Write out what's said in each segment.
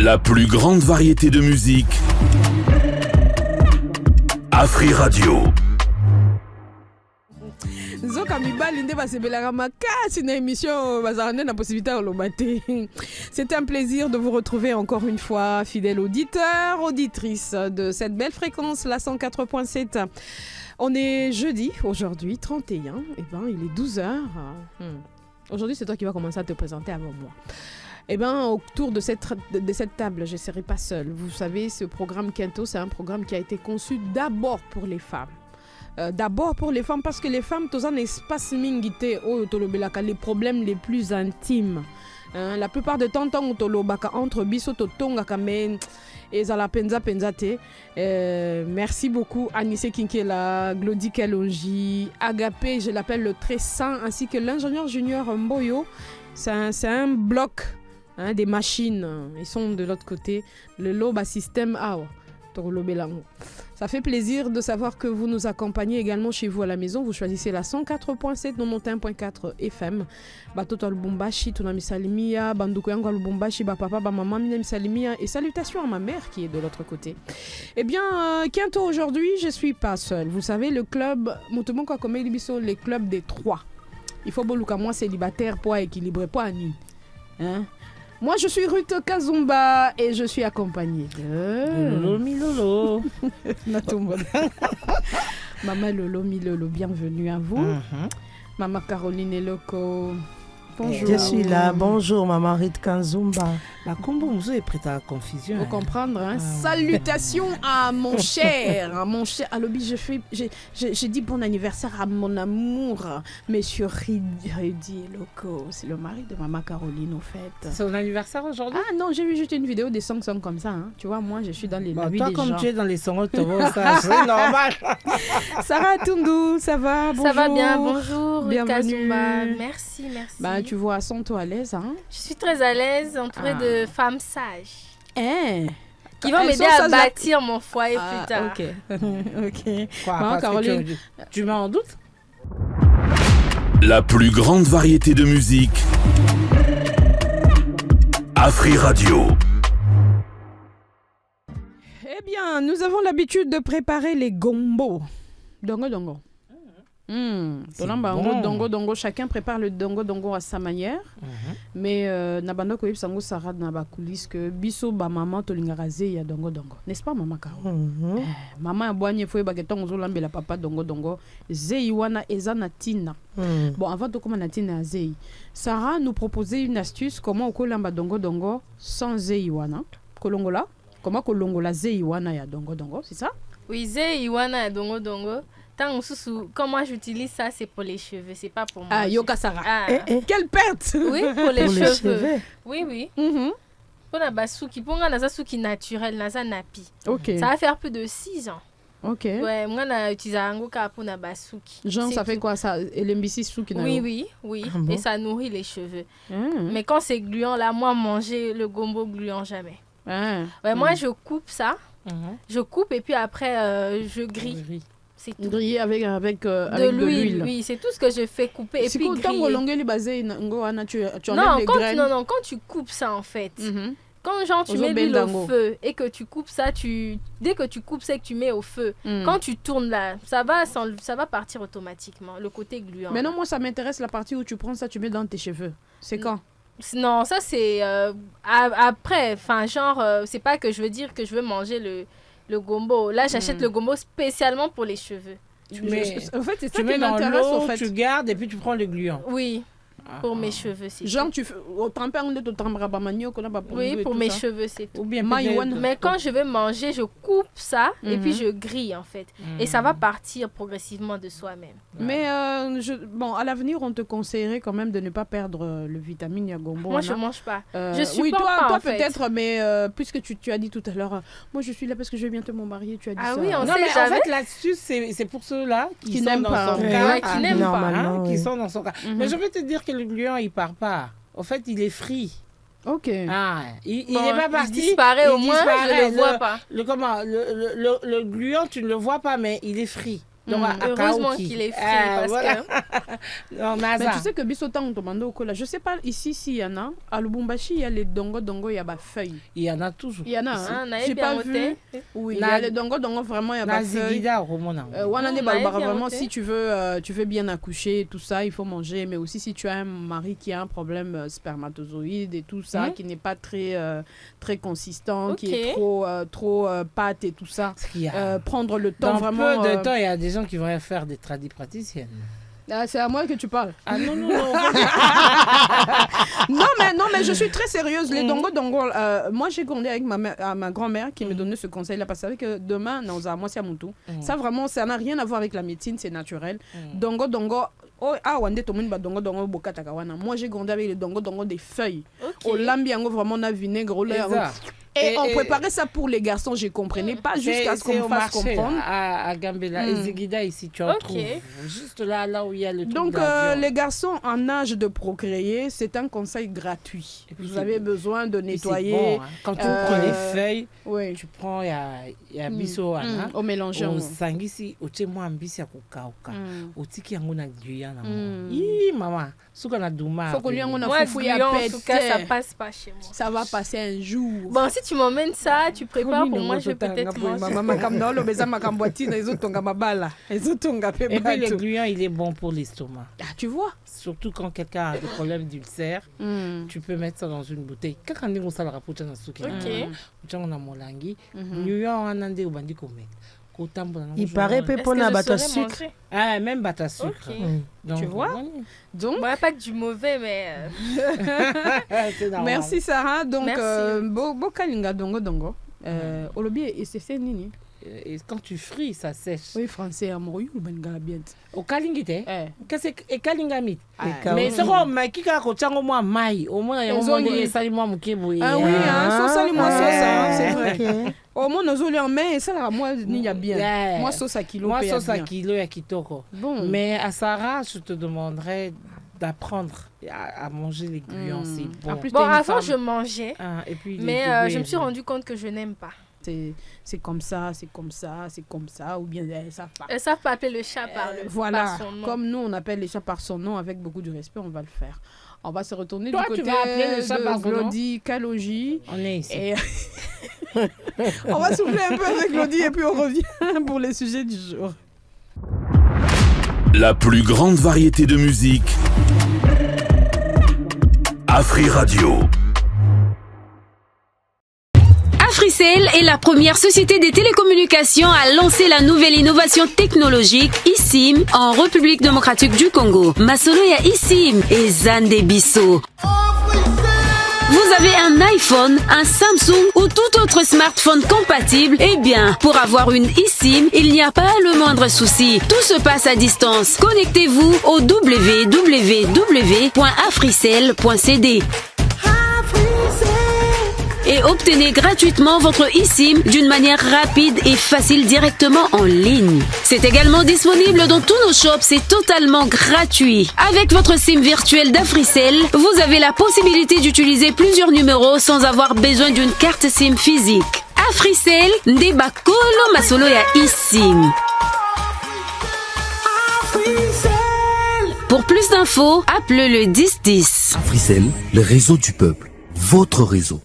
La plus grande variété de musique. Afri Radio. Zoka mibali nde basebelaka makasi na émission bazarande na possibilité olobate. C'est un plaisir de vous retrouver encore une fois, fidèles auditeurs, auditrices de cette belle fréquence, la 104.7. On est jeudi, aujourd'hui 31, et ben il est 12h. Aujourd'hui c'est toi qui vas commencer à te présenter avant moi. Eh bien, autour de cette table, je ne serai pas seule. Vous savez, ce programme Kento, c'est un programme qui a été conçu d'abord pour les femmes. D'abord pour les femmes, parce que les femmes, tous un espace mingité, les problèmes les plus intimes. La plupart du temps, entre biso totonga kamen et zala penza te. Merci beaucoup Anissé Kinkela, Glody Kalonji, Agapé, je l'appelle le très saint, ainsi que l'ingénieur junior Mboyo. C'est un bloc. Des machines, ils sont de l'autre côté. Le Loba System A. Ça fait plaisir de savoir que vous nous accompagnez également chez vous à la maison. Vous choisissez la 104.7, 91.4 FM. Batoto Lubumbashi, Tunami Salimia, Banduko Yango Lubumbashi, Papa, Maman Minam Salimia. Et salutations à ma mère qui est de l'autre côté. Eh bien, Kento, aujourd'hui, je ne suis pas seule. Vous savez, le club, Motomonko Komé Libiso, les clubs des trois. Il faut que moi célibataire pour équilibrer, pour Annie. Moi, je suis Ruth Kazumba et je suis accompagnée de... Lolo Milolo. Maman Lolo Milolo, bienvenue à vous. Maman Caroline Eloko, bonjour. Je suis là, bonjour Maman Ruth Kazumba. La combo muso est prête à la confusion. Faut comprendre, hein. Salutations à mon cher, à l'objet, je dis bon anniversaire à mon amour, Monsieur Rudy Eloko. C'est le mari de Maman Caroline, au fait. C'est son anniversaire aujourd'hui? Ah non, j'ai vu juste une vidéo des songs comme ça, hein. Tu vois, moi je suis dans les la vie toi, des gens. Toi, comme tu es dans les songs, ça, c'est normal. Sarah Tundu, ça va? Bonjour. Ça va bien, bonjour. Bienvenue. Merci. Bah, tu vois, sens-toi à l'aise, hein? Je suis très à l'aise, entourée de femmes sages. Qui vont m'aider à bâtir mon foyer plus tard. Ok. Quoi, Caroline, tu mets en doute? La plus grande variété de musique. Afri Radio. Eh bien, nous avons l'habitude de préparer les gombos. Dongo. Dongo, chacun prépare le dongo à sa manière. Mais nabando ko sango sarad na ba coulisses que biso ba maman to lingaraze ya dongo. N'est-ce pas maman Caro? Maman aboanye foi ba ketongo zo lambela papa dongo. Zei wana ezana tina. Bon, avant de commencer tina zei. Sarah nous proposait une astuce comment on kolamba dongo sans zei wana. Kolongola. Comment kolongola zei wana ya dongo, c'est ça? Oui, zei wana ya dongo. Comment j'utilise ça, c'est pour les cheveux, c'est pas pour moi. Ah, Yoka Sarah. Quelle perte! Oui, pour les cheveux. Oui. Pour la basuki, pour un suki naturel, naza napi. Ok. Ça va faire plus de 6 ans. Ok. Ouais, moi na utilisé un pour na basuki. Genre, ça fait quoi ça? LMBC suki na Oui. Et ça nourrit les cheveux. Mais quand c'est gluant, là, moi, manger le gombo gluant jamais. Ouais, moi, je coupe ça. Je coupe et puis après, je grille. C'est tout. Grillé avec de l'huile. Oui, c'est tout ce que je fais couper et puis griller. Non, quand tu coupes ça en fait. Quand genre tu mets l'huile au feu et que tu coupes ça, dès que tu coupes ça et que tu mets au feu, quand tu tournes là, ça va partir automatiquement, le côté gluant. Mais non, moi ça m'intéresse la partie où tu prends ça, tu mets dans tes cheveux. C'est quand? Non, ça c'est après, enfin genre c'est pas que je veux dire que je veux manger le gombo. Là, j'achète le gombo spécialement pour les cheveux. En fait, c'est ça tu mets qui dans m'intéresse, l'eau, en fait. tu gardes et puis tu prends le gluant. Oui, pour mes cheveux, c'est genre, tout. tu fais... Oui, pour mes cheveux, c'est tout. Ou bien Mais quand je vais manger, je coupe ça et puis je grille, en fait. Et ça va partir progressivement de soi-même. Mais, bon, à l'avenir, on te conseillerait quand même de ne pas perdre le vitamine Yagombo. Moi, je ne mange pas. Je suis oui, pas, toi en fait. peut-être, mais puisque tu as dit tout à l'heure, moi, je suis là parce que je vais bientôt me marier, tu as dit ça. Ah oui, on non, sait mais jamais. En fait, l'astuce, c'est pour ceux-là qui n'aiment pas. Qui n'aiment pas. Qui sont dans son cas. Mais je vais te dire que le gluant, il part pas. Au fait, il est frit. Ok. Ah, il n'est pas parti. Il disparaît au moins, je ne le vois pas. Le gluant, tu ne le vois pas, mais il est frit. Donc, heureusement qu'il est frit parce que... Mais tu sais que Bissota, on demande au cola. Je sais pas ici s'il y en a. À Lubumbashi, il y a les dongo, il y a des feuilles. Il y en a toujours. Il y en a. J'ai pas vu. Oui, il y a les dongo, vraiment, il y a des feuilles. Vraiment, si tu veux bien accoucher, tout ça, il faut manger. Mais aussi, si tu as un mari qui a un problème spermatozoïde et tout ça, qui n'est pas très consistant, qui est trop pâte et tout ça, prendre le temps vraiment. Dans peu de temps, il y a des gens qui vont faire des tradipraticiennes. C'est à moi que tu parles. Ah non. non, mais je suis très sérieuse. Les dongo, moi j'ai grandi avec ma grand-mère qui me donnait ce conseil-là parce que demain, moi c'est à mon tour. Ça vraiment, ça n'a rien à voir avec la médecine, c'est naturel. Dongo, moi j'ai grandi avec les dongo des feuilles. Au lambiango, vraiment, on a vinaigre. Et on préparait ça pour les garçons, je ne comprenais pas jusqu'à ce qu'on me fasse comprendre. À Gambela, et Zegida, ici, tu en trouves. Juste là où il y a le truc. Donc, les garçons en âge de procréer, c'est un conseil gratuit. Vous avez besoin de nettoyer. Bon, hein. Quand tu prends les feuilles, tu prends, il y a biso, au mélangeant. Au sangisi, au tchémo ambisi à kokauka. Au tiki angona guyana. Maman, soukana douma. Faut qu'on lui en a foufouille à en tout cas, ça passe pas chez moi. Ça va passer un jour. Bon, si tu m'emmènes ça, tu prépares pour moi, je vais peut-être manger. Et puis le gluant, il est bon pour l'estomac. Ah, tu vois. Surtout quand quelqu'un a des problèmes d'ulcère, tu peux mettre ça dans une bouteille. Quand on dit que ça le rapporte dans ce il paraît que pour la batte à sucre. Ah, même batte à sucre. Donc, tu vois. Donc, pas que du mauvais, mais. Merci Sarah. Donc, beau kalinga dongo. Olobi et c'est nini. Et quand tu frites, ça sèche. Oui, français, amoureux, ou ben galabient. Au kalingite, qu'est-ce que kalingami? Mais c'est quoi, mais qui a coaché au moins maï, au moins il y a un moment de salimoi moukéboui. Ah oui, sauce salimoi, c'est vrai. Au moins nos olés en main, ça là, moi, il y a bien. Moi, sauce à kilo. Moi, sauce à kilo et à kitoko. Bon. Mais à Sarah, je te demanderais d'apprendre à manger les gluants, c'est bon. Bon, avant, je mangeais, et puis mais je me suis rendu compte que je n'aime pas. C'est comme ça, ou bien elles savent pas. Elles savent pas appeler le chat par son nom. Comme nous, on appelle les chats par son nom, avec beaucoup de respect, on va le faire. On va se retourner Toi, du côté de Glody Kaloji. On est ici. Et on va souffler un peu avec Glody et puis on revient pour les sujets du jour. La plus grande variété de musique. Afri Radio. Africell est la première société des télécommunications à lancer la nouvelle innovation technologique eSIM en République démocratique du Congo. Masoloya eSIM et Zande Bisso. Vous avez un iPhone, un Samsung ou tout autre smartphone compatible? Eh bien, pour avoir une eSIM, il n'y a pas le moindre souci. Tout se passe à distance. Connectez-vous au www.africell.cd et obtenez gratuitement votre eSIM d'une manière rapide et facile directement en ligne. C'est également disponible dans tous nos shops, c'est totalement gratuit. Avec votre SIM virtuelle d'Africell, vous avez la possibilité d'utiliser plusieurs numéros sans avoir besoin d'une carte SIM physique. Africell, Ndeba Kolo Masolo ya eSIM. Pour plus d'infos, appelez le 1010. Africell, le réseau du peuple, votre réseau.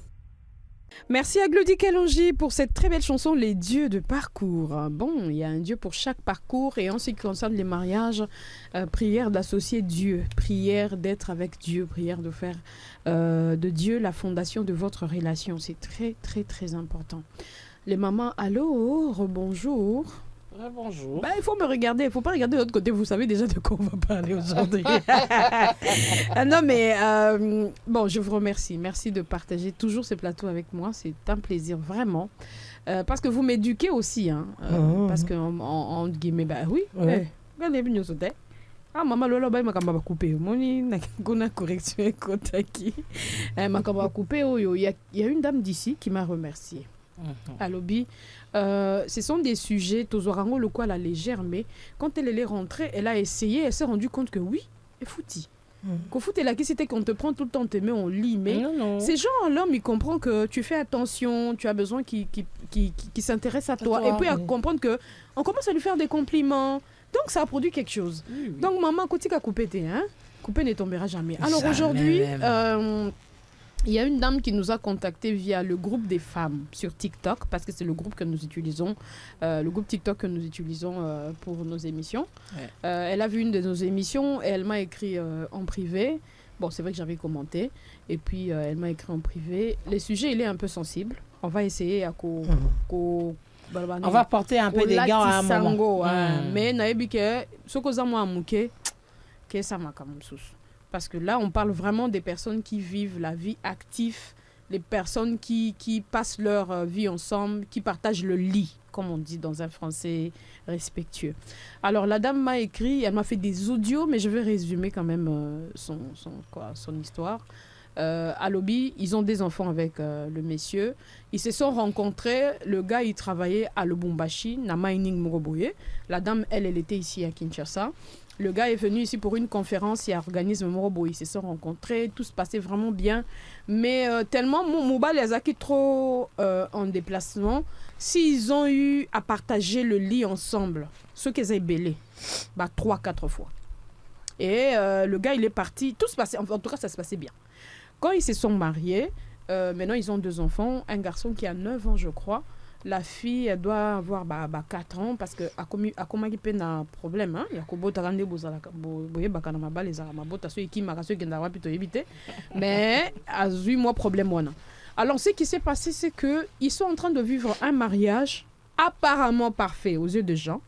Merci à Glody Kalonji pour cette très belle chanson, Les dieux de parcours. Bon, il y a un dieu pour chaque parcours et en ce qui concerne les mariages, prière d'associer Dieu, prière d'être avec Dieu, prière de faire de Dieu la fondation de votre relation. C'est très, très, très important. Les mamans, allô, rebonjour. Bonjour. Il faut me regarder, il ne faut pas regarder de l'autre côté, vous savez déjà de quoi on va parler aujourd'hui. Non mais, bon, je vous remercie. Merci de partager toujours ces plateaux avec moi, c'est un plaisir, vraiment. Parce que vous m'éduquez aussi, hein. Parce que, en guillemets, oui. Regardez, maman lola ba makamba ba couper moni na kona correction kotaki makamba couper il y a une dame d'ici qui m'a remercié. À lobby, ce sont des sujets tozorango le quoi la légère, mais quand elle est rentrée, elle a essayé, elle s'est rendue compte que oui, et fouti. Qu'au foot et là qui c'était qu'on te prend tout le temps, te met en lit, mais c'est genre l'homme il comprend que tu fais attention, tu as besoin qu'il s'intéresse à toi, et puis à comprendre que on commence à lui faire des compliments, Donc ça a produit quelque chose. Oui. Donc maman, quand tu as coupé, coupé ne tombera jamais. Alors jamais aujourd'hui, il y a une dame qui nous a contacté via le groupe des femmes sur TikTok, parce que c'est le groupe que nous utilisons, le groupe TikTok que nous utilisons pour nos émissions. Ouais. Elle a vu une de nos émissions et elle m'a écrit en privé. Bon, c'est vrai que j'avais commenté. Et puis, elle m'a écrit en privé. Le sujet, il est un peu sensible. On va essayer à on va porter un peu des gants à un moment. Mais naebi ke sokoza mo amuke ke ça m'a quand même sous. Parce que là, on parle vraiment des personnes qui vivent la vie active, les personnes qui passent leur vie ensemble, qui partagent le lit, comme on dit dans un français respectueux. Alors, la dame m'a écrit, elle m'a fait des audios, mais je vais résumer quand même son histoire. À Lobby, ils ont des enfants avec le monsieur. Ils se sont rencontrés. Le gars, il travaillait à Lubumbashi, na mining Moroboye. La dame, elle était ici à Kinshasa. Le gars est venu ici pour une conférence, il y a organisme Moroboye. Ils se sont rencontrés, tout se passait vraiment bien. Mais tellement Mouba les a quittés trop en déplacement, s'ils ont eu à partager le lit ensemble, ceux qui ont belé, 3-4 fois. Et le gars, il est parti, tout se passait, en tout cas, ça se passait bien. Quand ils se sont mariés, maintenant ils ont 2 enfants, un garçon qui a 9 ans, je crois. La fille, elle doit avoir 4 ans parce que a commis un problème. Il y a mais a 8 mois problème. Alors, ce qui s'est passé, c'est qu'ils sont en train de vivre un mariage apparemment parfait aux yeux des gens.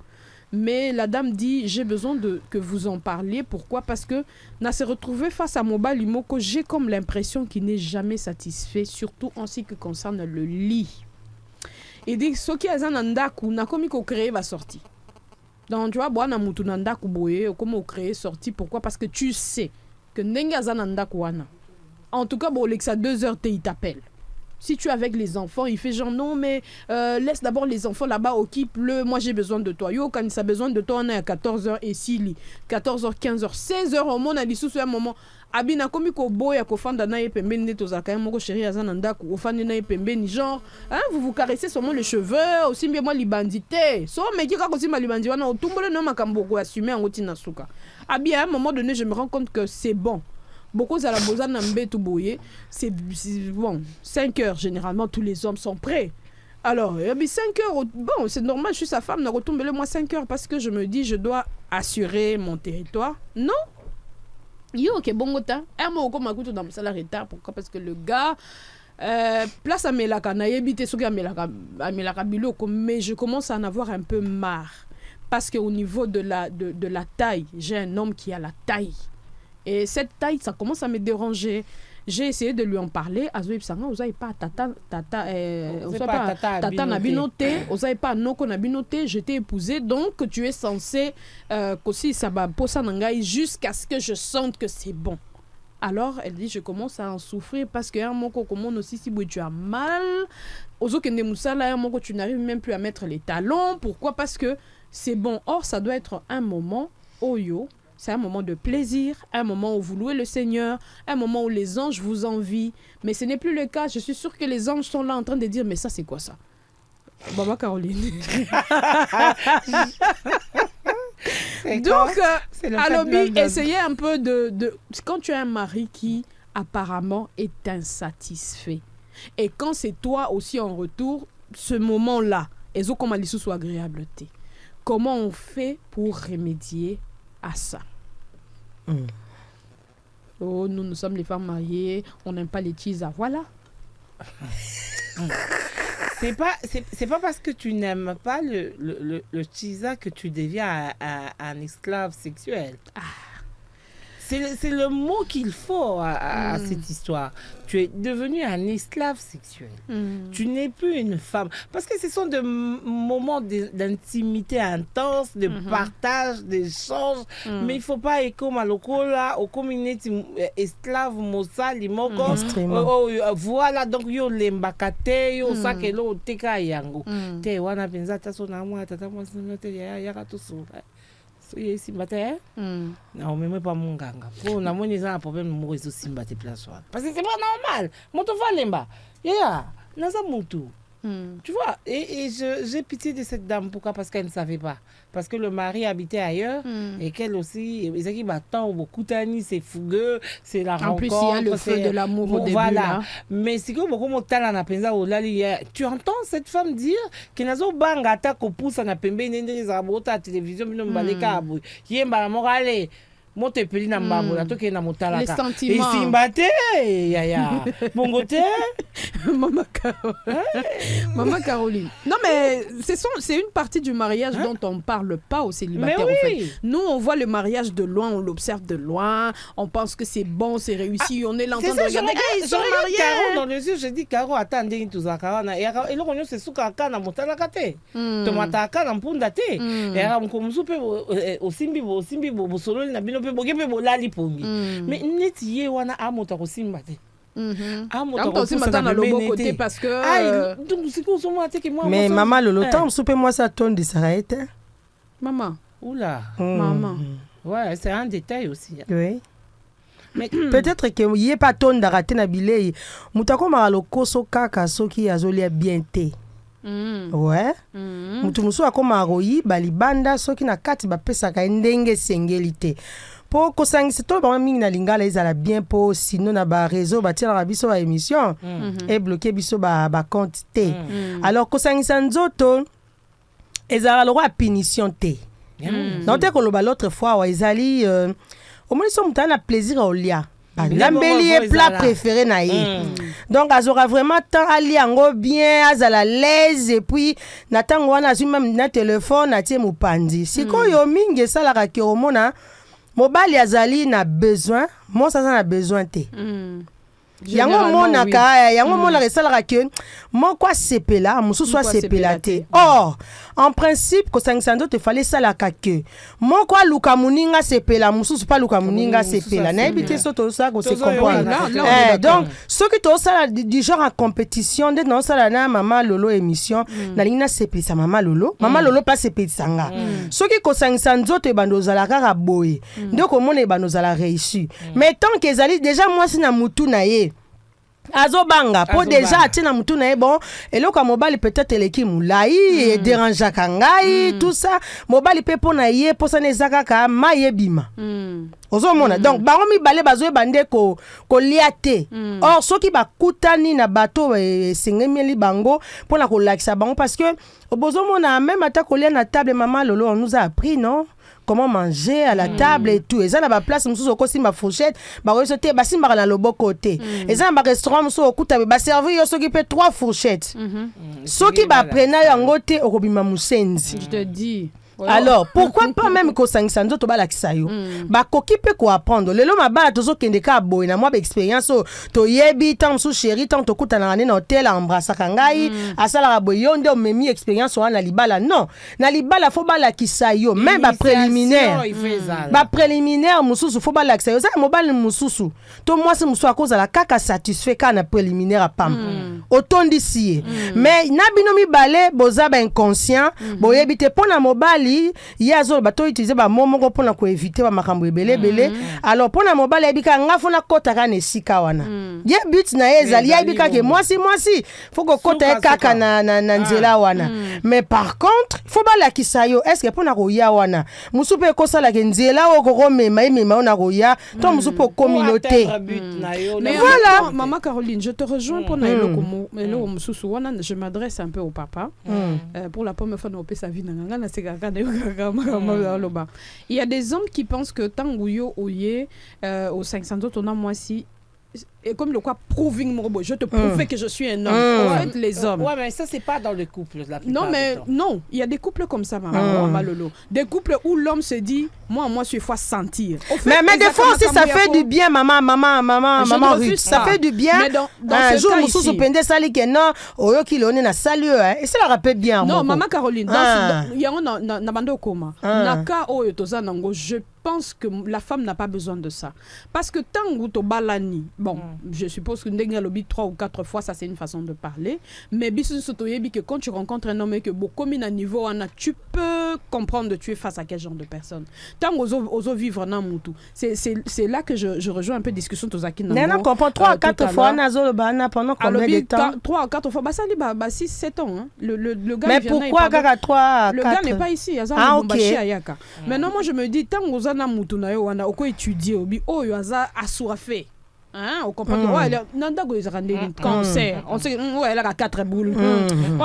Mais la dame dit, j'ai besoin que vous en parliez. Pourquoi? Parce que n'a se retrouvé face à Moba Limoko, j'ai comme l'impression qu'il n'est jamais satisfait, surtout en ce qui concerne le lit. Il dit, ce qui est un andaku, n'a comme créé va sortir. Donc, tu vois, bon, na mutu nandaku boye, comment créer sortie. Pourquoi? Parce que tu sais que n'enga zan andaku wana. En tout cas, bon, l'ex à 2 heures, il t'appelle. Si tu es avec les enfants, il fait genre non, mais laisse d'abord les enfants là-bas, occupe-le. Moi, j'ai besoin de toi. Yo, quand il a besoin de toi, on est à 14h et s'il 14h, 15h, 16h, au monde, a dit sous un moment. Abina komi ko boya ko fanda na yepembe ne tozaka moko chéri azananda ko fanda na yepembe ni genre vous vous caressez seulement les cheveux aussi bien moi libandité so mais qui ka ko sima libandi wana otumbole no makambo ko assumer ngoti na suka abi à un moment donné je me rends compte que c'est bon. Beaucoup à la boza nambe tout boyer, c'est bon, 5 heures généralement tous les hommes sont prêts. Alors, 5 heures, bon, c'est normal, je suis sa femme, ne retombe le moi 5 heures parce que je me dis je dois assurer mon territoire. Non. Yo, ok, bon, gota. Un mot comme un dans le salaire retard. Pourquoi? Parce que le gars, place à Melaka, n'a évité ce gars à Melaka Biloko, mais je commence à en avoir un peu marre. Parce qu'au niveau de la taille, j'ai un homme qui a la taille. Et cette taille, ça commence à me déranger. J'ai essayé de lui en parler. Azoïb Sanga, vous n'avez pas tata nabinoté, vous n'avez pas noko nabinoté, je t'ai épousé, donc tu es censé qu'aussi ça va posa nangai jusqu'à ce que je sente que c'est bon. Alors elle dit, je commence à en souffrir parce que un moko comment aussi si tu as mal, ozo kende musala un moko tu n'arrives même plus à mettre les talons. Pourquoi? Parce que c'est bon. Or ça doit être un moment oyo. C'est un moment de plaisir, un moment où vous louez le Seigneur, un moment où les anges vous envient. Mais ce n'est plus le cas. Je suis sûre que les anges sont là en train de dire, mais ça, c'est quoi ça? Baba Caroline. Donc, à Lobby, essayez un peu de... Quand tu as un mari qui, apparemment, est insatisfait, et quand c'est toi aussi en retour, ce moment-là, et comme à l'issue soit agréable, comment on fait pour remédier à ça? Oh, nous sommes les femmes mariées, on n'aime pas les teasers, voilà. C'est pas parce que tu n'aimes pas le teaser que tu deviens un esclave sexuel. C'est le mot qu'il faut à cette histoire. Tu es devenu un esclave sexuel. Tu n'es plus une femme. Parce que ce sont des moments d'intimité intense, de partage, d'échange. Mais il ne faut pas comme à l'okola, au communauté esclave, mosa, limoko. Voilà, donc yo lembakate, yo sakelo, teka yango. Te wana penza taso na mwa, tata mwa sinote ya katoso. Oui, Simbate. Non, mais pas mon gang. Pour la monnaie, ça a un problème. Moi, je Simbate place. Parce que c'est pas normal. Mon tofa lemba. Ya, naza mutu. Tu vois, et j'ai pitié de cette dame. Pourquoi? Parce qu'elle ne savait pas. Parce que le mari habitait ailleurs et qu'elle aussi, ils ont battant beaucoup d'années, c'est fougueux, c'est la rencontre. En plus, il y a le feu de l'amour au début. Voilà. Mais si tu entends cette femme dire qu'elle n'a pas bangata ko poussa na pembe nende za bota télévision bino mbaleka abu. Yemba morale. Les sentiments. Maman Caroline. Non, mais c'est une partie du mariage dont on ne parle pas aux célibataires. En fait. Nous, on voit le mariage de loin, on l'observe de loin, on pense que c'est bon, c'est réussi, on est l'entend de regarder. Ils sont mariés. Caro dans les yeux, je dis Caro, attendez, tout ça, Caro. Et là, c'est sous Kakana, Motanakate. Tomataka, Nampundate. Et là, on commence au Simbi, au Solo, Nabino. Mais netiye wana amota kosimba te. Amota kosimba na lobo côté parce que donc c'est qu'on se moite que moi. Mais maman Lolo, tant soupe moi ça tonne de s'arrêter. Maman. Oula. Maman. Ouais, c'est un détail aussi. Oui. Mais peut-être que y est pas tonne d'arrêter na bilei. Mutako mara koso kaka soki azolia bien te. Ouais. Mutu musu akoma royi balibanda soki na kati ba pesa ka ndenge sengelité. Po ko sangisi to ba mingi na lingala ezala bien po sinon na ba réseau ba tira biso ba émission et bloquer biso ba compte te. Alors ko sangisa nzoto ezala lo wa punition te. Non te ko lo ba l'autre fois wa ezali au moins so mutana plaisir au lia. L'embellier plat préféré na ye. Donc azora vraiment tant ali ango bien azala l'aise et puis natango wana azu même na téléphone na tie mupandi. Siko yo mingi sala ka ki omona mobali azali na besoin, moi ça na besoin te. Yango monaka yango monaka sala ka mon quoi sepela musu soit sepela te. Or en principe ko sangisando te fallait sala ka ke mon quoi luka muninga sepela musu pas luka muninga sepela na ebité soto ça ko se comprendre. Donc ceux qui to sala du genre en compétition de non sala na maman Lolo émission na lina sepesa maman Lolo pas sepesanga. Ceux qui ko sangisando te bandozala kaka boye ndeko mona bandozala réussi. Mais tant que ezali déjà moi si na mutu na ye azobanga po déjà atina mutu na bon eloko mobali peut-être eleki mulai et dérange kangai tout ça mobali pe pona ye posa nezaka ka mayebima ozomona donc bango mibale bazoe bande ko liate or soki bakutani na bato sengemieli bango pona ko lakisa bango parce que obozomona même ata kolia na table maman Lolo on nous a appris non comment manger à la table et tout. Et ça, na place, nous sommes aussi ma fourchette. Bah, oui, c'était, bah, si, bah, le beau côté. Et ça, ma restaurant, nous sommes au coup, bah, servir, yo, qui peut 3 fourchettes. Ceux qui, bah, prennent, en côté, au robima moussenzi. Je te dis. Alors, pourquoi pas même ko sangisa nzoto ba lakisa yo? Ba kokipe ko apprendre. Lelo mabala tozo kende ka boy na moi ba expérience to yebi tant sou chéri tant to kutana na hotel embrassa kangai asala ka boy yo nde o memi expérience wana libala non. Na libala fo ba lakisa yo même ba préliminaire. Ba préliminaire mususu fo ba lakisa yo. Ça mobile mususu. To moi c'est musu akoza la kaka satisfait kana préliminaire a pam. Otondi si. Mais na binomi balé boza ba inconscient boyebi te pona mobile yazo bato utiliser ba momo ko pona ko éviter ba makambo ebele alors pona mobile ebika ngafu na kota kana sika wana ye but na ezali ebika ke moi si faut ko kota kaka na nzela wana mais par contre faut ba la kisayo est-ce que pona ko ya wana musupe ko sala ke nzela o ko mema ona ko ya to musupe communauté mais voilà maman Caroline je te rejoins pour na eloko mususu wana je m'adresse un peu au papa pour la première fois no pe sa vie na nganga na sekaka. Il y a des hommes qui pensent que tant que oye au 500 autres on a moi si et comme le quoi proving mon je te prouve que je suis un homme. En fait, les hommes. Ouais, mais ça c'est pas dans le couple la plupart. Non, mais non, il y a des couples comme ça, maman Lolo. Des couples où l'homme se dit, moi, je suis fois sentir. Fait, mais des fois aussi ça fait du bien, maman Ruth. Ça fait du bien. Mais dans un jour, nous sommes pendant sali que non, oyo qui l'on est na salut et ça la rappelle bien. Non, maman Caroline, il y a na bando koma. Naka oyo toza nango, je pense que la femme n'a pas besoin de ça. Parce que tant que tu balani, bon, je suppose que ndenge lobi 3 ou 4 fois, ça c'est une façon de parler. Mais bisu sotoyebi que quand tu rencontres un homme et que beaucoup à niveau, tu peux peux comprendre de tu es face à quel genre de personne. Tant aux vivre dans Moutou. C'est là que je rejoins un peu discussion Tozaki Nango. Non, comprend 3 à 4 fois pendant combien de temps? 3 à 4 fois. Bah ça dit 6-7 ans. Hein. Le gars mais pourquoi 3 à 4? Le gars n'est pas ici. OK. Maintenant moi je me dis tant aux ana Moutou na yo wana oko étudier obi oyo aza assoiffé. Hein, on comprend que elle a cancer. On sait elle a 4 boules.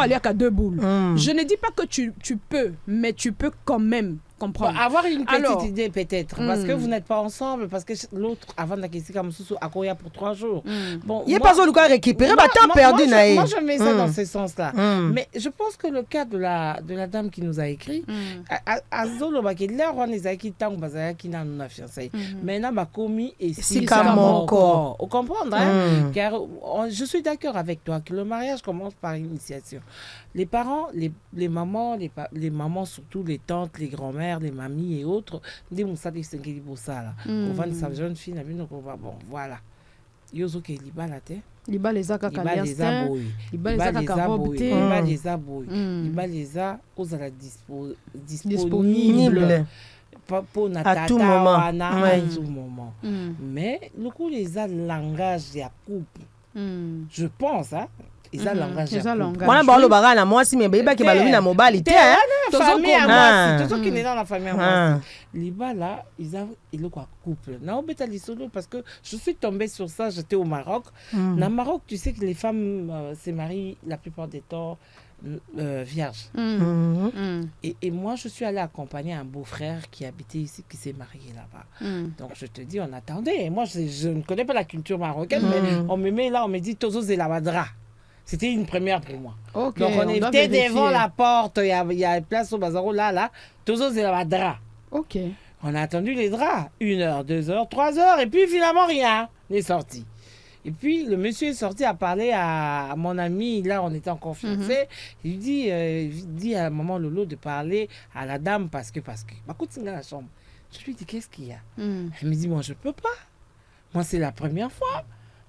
Elle a 2 boules. Je ne dis pas que tu peux, mais tu peux quand même comprendre. Avoir une petite idée peut-être, parce que vous n'êtes pas ensemble, parce que l'autre, avant de quitter Kamsusu, a courir pour 3 jours. Bon, il n'y a pas besoin de récupérer, temps perdu. Moi, je mets ça dans ce sens-là. Mais je pense que le cas de la dame qui nous a écrit, à Zolo, là, on est qui tant qui n'a pas fiancé. Maintenant, ma commis et si encore. Vous comprenez, car je suis d'accord avec toi que le mariage commence par initiation. Les parents, les mamans, les mamans surtout, les tantes, les grands-mères, les mamies et autres, des moussa des sengeli pour ça là. On va sa jeune fille, bon voilà. Yozo ke liba la te. Liba les aka kaliastin. Liba les aka karobte. Liba les aboy. Liba les a aux ala disponible. Pour à tout moment. À tout moment. Mais le coup les a langage ya couple. Je pense hein. Ils ont langage. Moi na balo na moi si me beba ke balobi na mobile te hein. Famille à moi, tout ce qui est dans la famille à moi. Liba là, ils ont quoi couple. Na obeta lisolo parce que je suis tombée sur ça, j'étais au Maroc. Dans le Maroc, tu sais que les femmes se marient la plupart des temps vierges. Et moi, je suis allée accompagner un beau-frère qui habitait ici, qui s'est marié là-bas. Donc, je te dis, on attendait. Et moi, je ne connais pas la culture marocaine, mais on me met là, on me dit Tozo Zelabadra. C'était une première pour moi. Okay, donc, on était devant la porte, il y a place au bazaro là, Tozo Zelabadra. Ok. On a attendu les draps. 1 heure, 2 heures, 3 heures, et puis finalement, rien n'est sorti. Et puis, le monsieur est sorti à parler à mon ami. Là, on était en confiance. Il dit à maman Lolo de parler à la dame parce que. Bah, écoute, c'est dans la chambre. Je lui dis, qu'est-ce qu'il y a? Elle me dit, moi, je ne peux pas. Moi, c'est la première fois.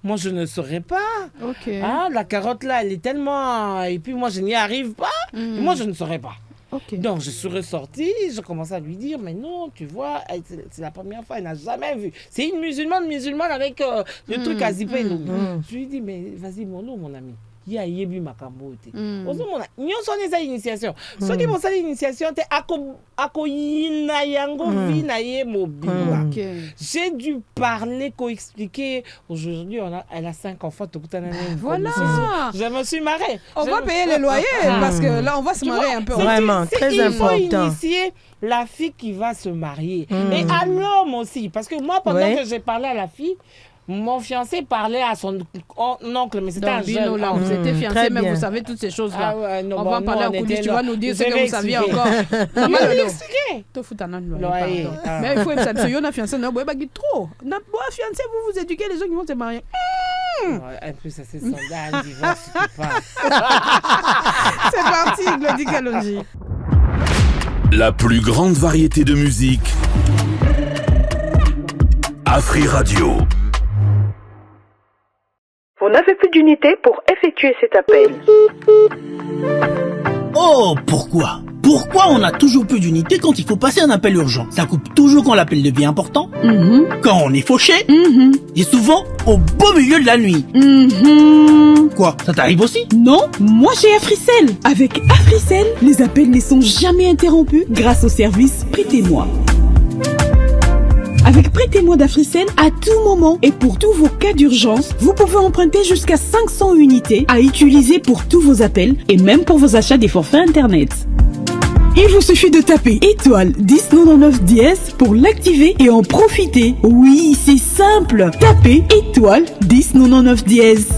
Moi, je ne saurais pas. Okay. Ah, la carotte, là, elle est tellement... Et puis, moi, je n'y arrive pas. Et moi, je ne saurais pas. Okay. Donc, je suis ressortie, je commençais à lui dire, mais non, tu vois, c'est la première fois, elle n'a jamais vu. C'est une musulmane avec le truc à zipper. Je lui dis, mais vas-y, mon ami. Il y a yebi makambote. Nyon son eza initiation. Ce qui vont faire l'initiation, c'est akoyina yango vi na ye mobile. J'ai dû parler, expliquer. Aujourd'hui, elle a 5 enfants. Voilà. Je me suis marrée. On va payer les loyers parce que là, on va se marier un peu. Vraiment, très important. Il faut initier la fille qui va se marier. Et à l'homme aussi. Parce que moi, pendant que j'ai parlé à la fille, mon fiancé parlait à son oncle, mais c'était un jeune. Là, vous étiez fiancé, mais vous savez toutes ces choses-là. On va en parler en coulisses. Tu vas nous dire ce que vous saviez encore. Je vais l'expliquer. Mais il faut que ça ne fiancé. Non, pas trop. Non, fiancé, vous éduquez les gens qui vont se marier. En plus, ça c'est soldat, un divorce, c'est pas. C'est parti, Glody Kalonji. La plus grande variété de musique. Afri Radio. Vous n'avez plus d'unité pour effectuer cet appel. Oh, pourquoi on a toujours plus d'unité quand il faut passer un appel urgent? Ça coupe toujours quand l'appel devient important. Quand on est fauché. Et souvent au beau milieu de la nuit. Quoi, ça t'arrive aussi? Non, moi j'ai Africell. Avec Africell, les appels ne sont jamais interrompus grâce au service Prêtez-moi. Avec Prêtez-moi d'Africell, à tout moment et pour tous vos cas d'urgence, vous pouvez emprunter jusqu'à 500 unités à utiliser pour tous vos appels et même pour vos achats des forfaits internet. Il vous suffit de taper étoile 1099 dièse pour l'activer et en profiter. Oui, c'est simple. Tapez étoile 1099 dièse.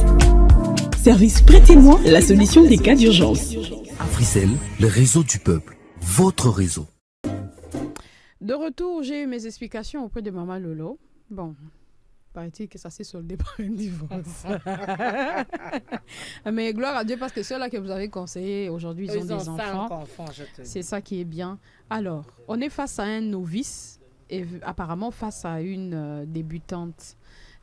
Service Prêtez-moi, la solution des cas d'urgence. Africell, le réseau du peuple. Votre réseau. De retour, j'ai eu mes explications auprès de Maman Lolo. Bon, paraît-il que ça s'est soldé par un divorce. Mais gloire à Dieu parce que ceux-là que vous avez conseillés aujourd'hui, ils ont des enfants. C'est ça qui est bien. Alors, on est face à un novice et apparemment face à une débutante.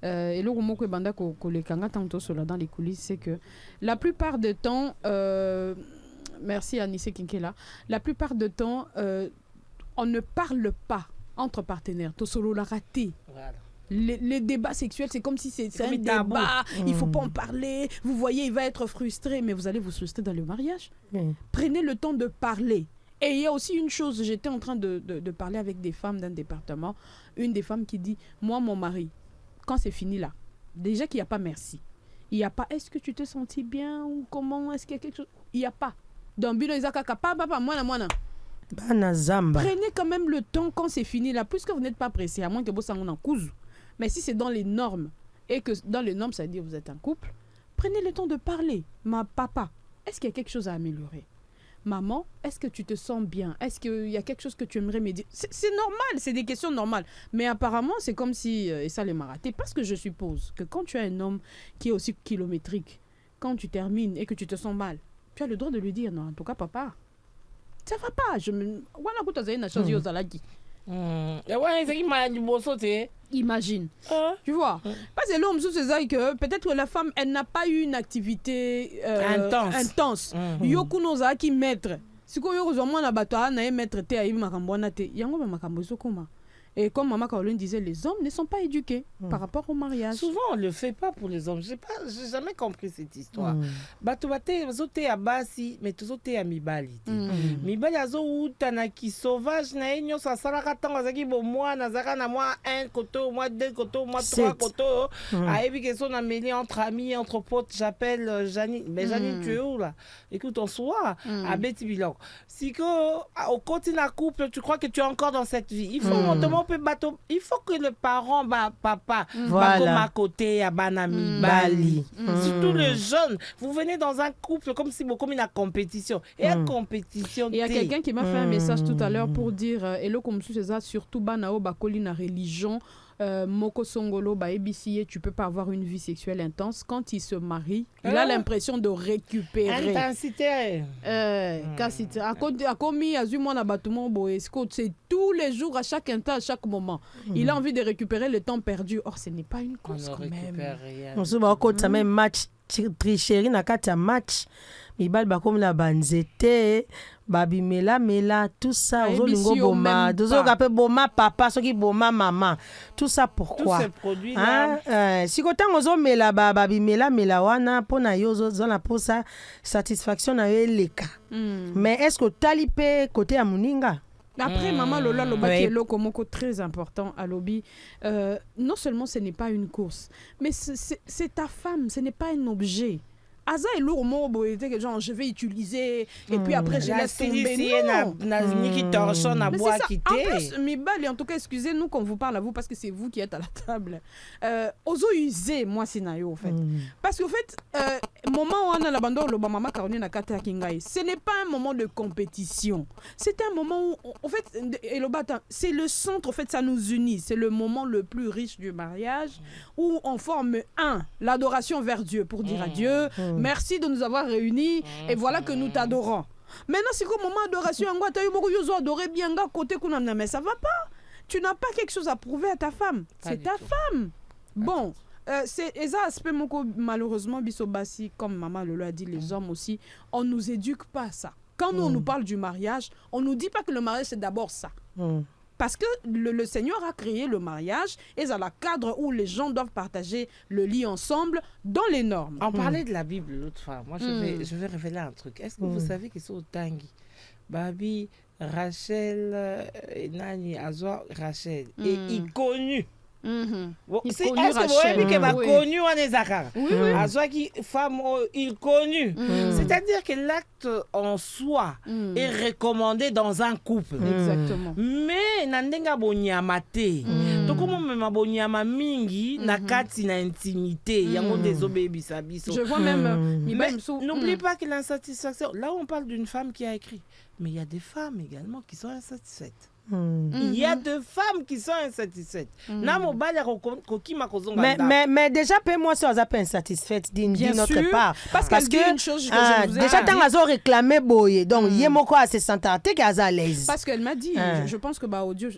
Et le mot que Banda dans les coulisses, c'est que la plupart du temps, merci Anissé Kinkela. La plupart du temps, on ne parle pas entre partenaires. Tosolo l'a raté. Voilà. Les débats sexuels, c'est comme si c'est un débat, il ne faut pas en parler. Vous voyez, il va être frustré, mais vous allez vous frustrer dans le mariage. Prenez le temps de parler. Et il y a aussi une chose, j'étais en train de parler avec des femmes d'un département, une des femmes qui dit, moi, mon mari, quand c'est fini là, déjà qu'il n'y a pas merci. Il n'y a pas, est-ce que tu te sentis bien ou comment, est-ce qu'il y a quelque chose? Il n'y a pas. Dans Bilo Isakaka, papa, moi. Prenez quand même le temps quand c'est fini là, puisque vous n'êtes pas pressé, à moins que vous soyez en cousu. Mais si c'est dans les normes, et que dans les normes, ça veut dire que vous êtes un couple, prenez le temps de parler. Papa, est-ce qu'il y a quelque chose à améliorer? Maman, est-ce que tu te sens bien? Est-ce qu'il y a quelque chose que tu aimerais me dire? C'est normal, c'est des questions normales. Mais apparemment, c'est comme si, et ça les m'a raté, parce que je suppose que quand tu as un homme qui est aussi kilométrique, quand tu termines et que tu te sens mal, tu as le droit de lui dire, non, en tout cas, papa, ça va pas. Imagine. Tu vois. Parce que l'homme, c'est que peut-être la femme, elle n'a pas eu une activité intense. Yoku noza qui maître. Si ko yoko zo mwana bato na maître te ayi makambo na te. Yango ba makambo so koma. Et comme Maman Caroline disait, les hommes ne sont pas éduqués par rapport au mariage. Souvent, on ne le fait pas pour les hommes. Je n'ai jamais compris cette histoire. Batouate, zote à basi, mais tout zote à mibali. Mibali a zo ou tanaki sauvage, na enyo sa salaka tanga zaki bo moi, na zaka na moi un koto, moi deux koto, moi trois koto. A ebi que son amélie entre amis, entre potes, j'appelle Janine. Mais Janine, tu es où là? Écoute, on soit à Betty Bilan. Si au côté d'un couple, tu crois que tu es encore dans cette vie. Il faut il faut que le parent, papa, comme à côté, à Banami, Bali. Surtout le jeune. Vous venez dans un couple comme si comme une compétition. Et une compétition. Il y a quelqu'un qui m'a fait un message tout à l'heure pour dire, hello comme c'est ça, surtout Banao, Bakoli, na religion. Moko Songolo, ABCA, tu peux pas avoir une vie sexuelle intense. Quand il se marie, il a l'impression de récupérer. Intensité. C'est tous les jours, à chaque instant, à chaque moment. Il a envie de récupérer le temps perdu. Or, ce n'est pas une course quand même. On se voit quand même match tricherie na kata match. Mibal ba comme la banzete, babi mela tout ça ozolingo boma, dozo gape boma papa, soki boma maman. Tout ça pourquoi? Tous ces produits là. Si kotango zo mela babi mela wana pona yo zo na posa satisfaction na eleka. Mais est-ce que talipe côté ya muninga? Après, Maman Lola Lobakielo Komoko, très important à Lobby, non seulement ce n'est pas une course, mais c'est ta femme, ce n'est pas un objet. Aza est lourd, que genre je vais utiliser et puis après je laisse tomber. Mais en tout cas, excusez-nous qu'on vous parle à vous parce que c'est vous qui êtes à la table. Ozo user moi scénario en fait. Parce qu'en fait, moment où on a l'abandon le Maman Caroline Akata Kingai, ce n'est pas un moment de compétition. C'est un moment où en fait c'est le centre en fait, ça nous unit, c'est le moment le plus riche du mariage où on forme l'adoration vers Dieu pour dire à Dieu merci de nous avoir réunis et voilà que nous t'adorons. Maintenant, c'est comme moment d'adoration, côté mais ça va pas. Tu n'as pas quelque chose à prouver à ta femme. C'est ta femme. Bon, c'est ça aspect malheureusement bisobasi comme Maman Lolo a dit, les hommes aussi, on nous éduque pas à ça. Quand nous on nous parle du mariage, on nous dit pas que le mariage c'est d'abord ça. Parce que le Seigneur a créé le mariage et ça a le cadre où les gens doivent partager le lit ensemble dans les normes. On parlait de la Bible l'autre fois. Moi, je vais révéler un truc. Est-ce que vous savez qu'ils sont au Tangi? Babi, Rachel, Nani, Azwa, Rachel. Et il connu. C'est est-ce que vous voyez qu'il va connu en Ezakar? Azwa qui femme il connu. C'est-à-dire que l'acte en soi est recommandé dans un couple. Exactement. Mais nandenga bonyamate. Donc comment même bonyama mingi na kati na intimité, yango désobéissance biso. Je vois même n'oublie pas que l'insatisfaction, là on parle d'une femme qui a écrit, mais il y a des femmes également qui sont insatisfaites. Il y a des femmes qui sont insatisfaites. Mais déjà, moi, si on pas insatisfaite d'une notre part. Parce que une chose que je vous ai déjà, tant qu'elle a réclamé Boye, donc, il y a mon quoi, c'est santé qu'elle est à l'aise. Parce qu'elle m'a dit, je pense que audio,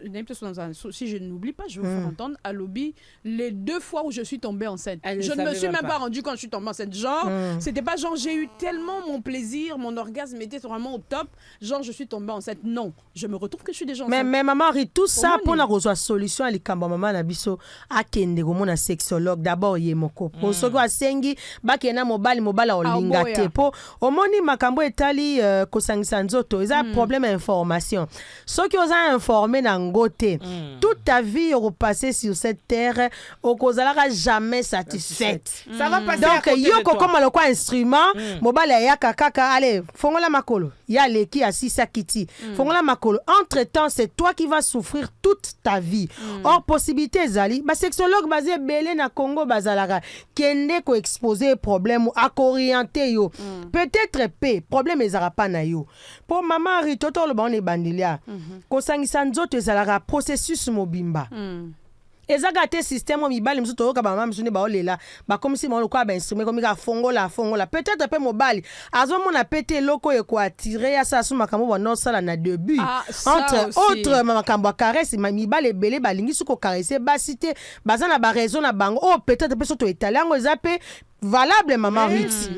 si je n'oublie pas, je vais vous faire entendre à lobby les 2 fois où je suis tombée enceinte. Je ne me suis même pas rendue quand je suis tombée enceinte. Genre, c'était pas genre, j'ai eu tellement mon plaisir, mon orgasme était vraiment au top. Genre, je suis tombée enceinte. Non, je me retrouve que je suis déjà enceinte. Mais maman, tout ça pour la reçoit solution à l'ikamba maman na biso akende ko mona sexologue d'abord ye moko. Pour ce que sengi ba kena mobile olinga te po omoni makambo etali kosangisa nzoto eza problème information. Ceux qui ont informé na ngote toute ta vie repasser sur cette terre au kozalaka jamais satisfaite. Ça va passer donc yoko comme le quoi instrument mobile ya kaka allez fongola makolo ya leki asisa kiti fongola makolo entre temps c'est toi qui vas souffrir toute ta vie. Or possibilité zali ba sexologue basé belé na Congo bazalaka kende ko exposer problème à orienter yo peut-être problème ezara pa na yo pour maman ritoto le bon bandilia ko sangisa nzoto ezalaka processus mobimba ezaka te système mobile mso to ka ba mama msune ba olela ba comme si mo ko ba instrument comme ka fongola peut-être pe mobile azo mona pété loko e ko attirer ya sa suma kambo ba no sala na début entre autres makambo caresse mibale belé balingi suko caresser ba cité bazana ba raison na bango peut-être pe soto italien zape valable maman Riti